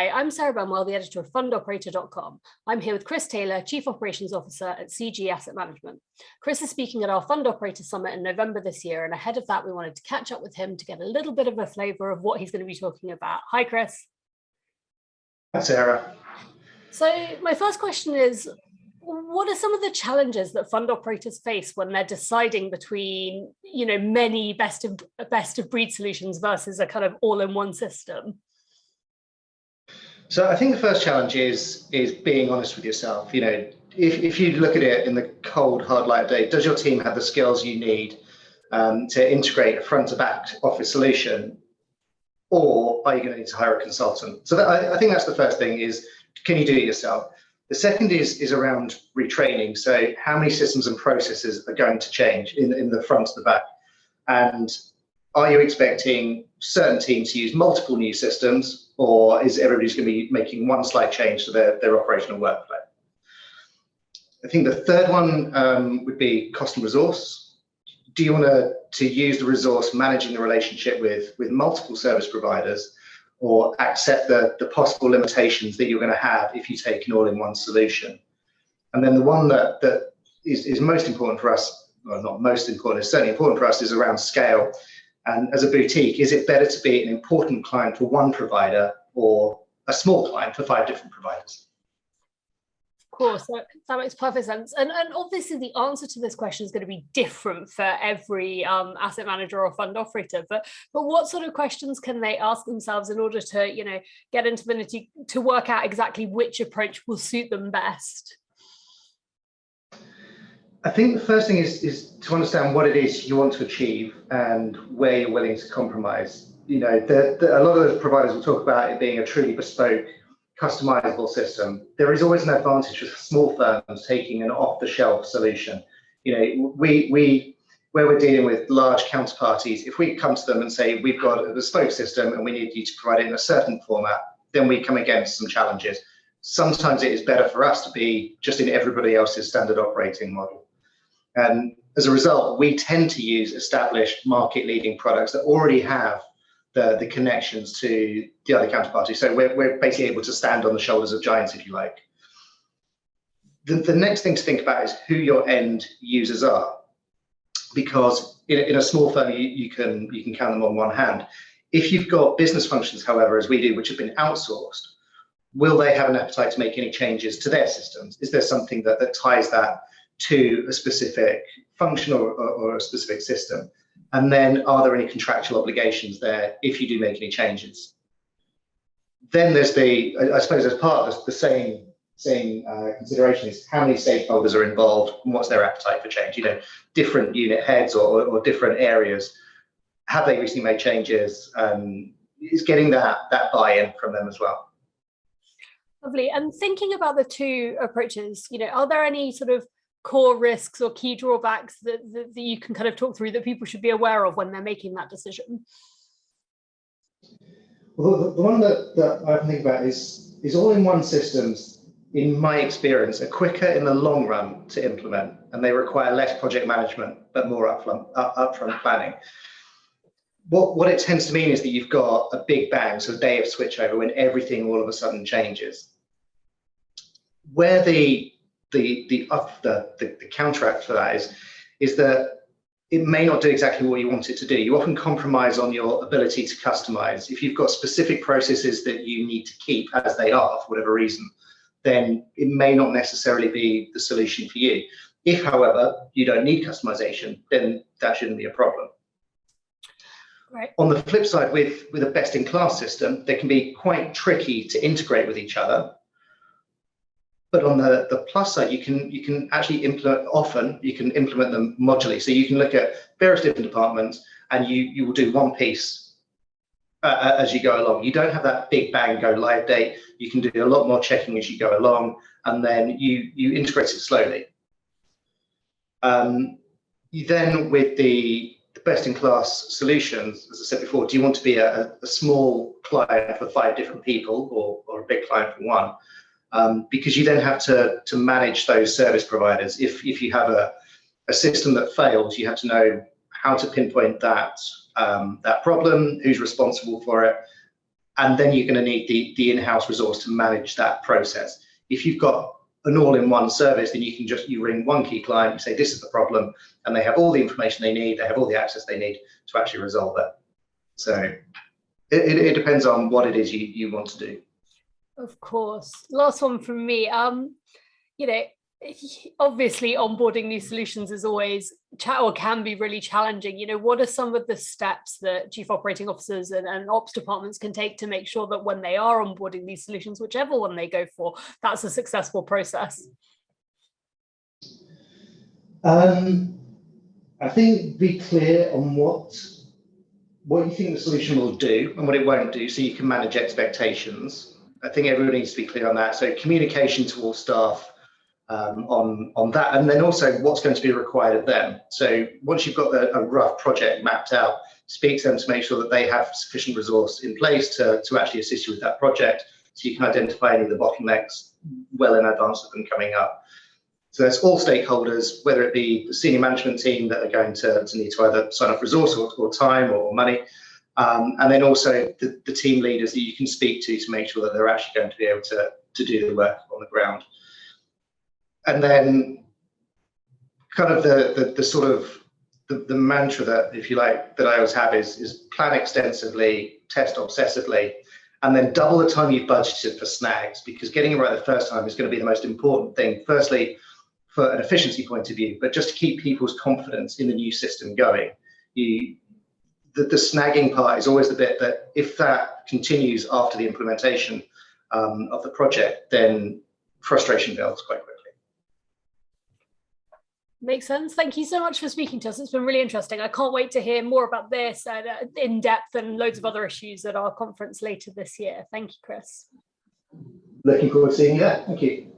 Hi, I'm Sarah Bunwell, the editor of fundoperator.com. I'm here with Chris Taylor, Chief Operations Officer at CG Asset Management. Chris is speaking at our Fund Operator Summit in November this year, and ahead of that, we wanted to catch up with him to get a little bit of a flavour of what he's going to be talking about. Hi, Chris. Hi, Sarah. So my first question is, what are some of the challenges that fund operators face when they're deciding between, many best of breed solutions versus a kind of all-in-one system? So I think the first challenge is being honest with yourself. If you look at it in the cold, hard light of day, does your team have the skills you need to integrate a front to back office solution, or are you going to need to hire a consultant? So I think that's the first thing is, can you do it yourself? The second is around retraining. So how many systems and processes are going to change in the front to the back? And are you expecting certain teams to use multiple new systems, or is everybody's going to be making one slight change to their operational workflow? I think the third one would be cost and resource. Do you want to use the resource managing the relationship with multiple service providers, or accept the possible limitations that you're going to have if you take an all-in-one solution? And then the one that is most important for us, well, not most important, it's certainly important for us, is around scale. And as a boutique, is it better to be an important client for one provider or a small client for 5 different providers? Of course, that makes perfect sense. And obviously the answer to this question is going to be different for every asset manager or fund operator. But what sort of questions can they ask themselves in order to, get into the nitty to work out exactly which approach will suit them best? I think the first thing is to understand what it is you want to achieve and where you're willing to compromise. A lot of those providers will talk about it being a truly bespoke, customizable system. There is always an advantage for small firms taking an off-the-shelf solution. Where we're dealing with large counterparties, if we come to them and say we've got a bespoke system and we need you to provide it in a certain format, then we come against some challenges. Sometimes it is better for us to be just in everybody else's standard operating model. And as a result, we tend to use established market-leading products that already have the connections to the other counterparties. So we're basically able to stand on the shoulders of giants, if you like. The next thing to think about is who your end users are, because in a small firm, you can count them on one hand. If you've got business functions, however, as we do, which have been outsourced, will they have an appetite to make any changes to their systems? Is there something that ties that to a specific function or a specific system? And then are there any contractual obligations there if you do make any changes? Then there's I suppose as part of the same consideration is how many stakeholders are involved and what's their appetite for change. Different unit heads or different areas, have they recently made changes? Is getting that buy-in from them as well. Lovely. And thinking about the two approaches, are there any sort of core risks or key drawbacks that you can kind of talk through that people should be aware of when they're making that decision? Well, the one that I can think about is all-in-one systems, in my experience, are quicker in the long run to implement, and they require less project management, but more upfront planning. What it tends to mean is that you've got a big bang, so a day of switchover when everything all of a sudden changes. Where the counteract for that is that it may not do exactly what you want it to do. You often compromise on your ability to customize. If you've got specific processes that you need to keep as they are for whatever reason, then it may not necessarily be the solution for you. If, however, you don't need customization, then that shouldn't be a problem. Right. On the flip side, with a best-in-class system, they can be quite tricky to integrate with each other. But on the plus side, you can actually implement them modularly. So you can look at various different departments and you will do one piece as you go along. You don't have that big bang go live date. You can do a lot more checking as you go along, and then you integrate it slowly. You then, with the best-in-class solutions, as I said before, do you want to be a small client for 5 different people or a big client for one? Because you then have to manage those service providers. If you have a system that fails, you have to know how to pinpoint that problem, who's responsible for it, and then you're going to need the in-house resource to manage that process. If you've got an all-in-one service, then you ring one key client, you say this is the problem, and they have all the information they need, they have all the access they need to actually resolve it. So it depends on what it is you want to do. Of course. Last one from me. You know, obviously onboarding new solutions is always or can be really challenging. You know, what are some of the steps that chief operating officers and ops departments can take to make sure that when they are onboarding these solutions, whichever one they go for, that's a successful process? I think be clear on what you think the solution will do and what it won't do, so you can manage expectations. I think everyone needs to be clear on that. So communication to all staff on that, and then also what's going to be required of them. So once you've got a rough project mapped out, speak to them to make sure that they have sufficient resource in place to actually assist you with that project, so you can identify any of the bottlenecks well in advance of them coming up. So that's all stakeholders, whether it be the senior management team that are going to need to either sign off resource or time or money, and then also the team leaders that you can speak to make sure that they're actually going to be able to do the work on the ground. And then kind of the sort of the mantra that, if you like, that I always have is plan extensively, test obsessively, and then double the time you've budgeted for snags, because getting it right the first time is going to be the most important thing. Firstly, for an efficiency point of view, but just to keep people's confidence in the new system going. The snagging part is always the bit that, if that continues after the implementation of the project, then frustration builds quite quickly. Makes sense. Thank you so much for speaking to us. It's been really interesting. I can't wait to hear more about this in depth and loads of other issues at our conference later this year. Thank you, Chris. Looking forward to seeing you there. Thank you.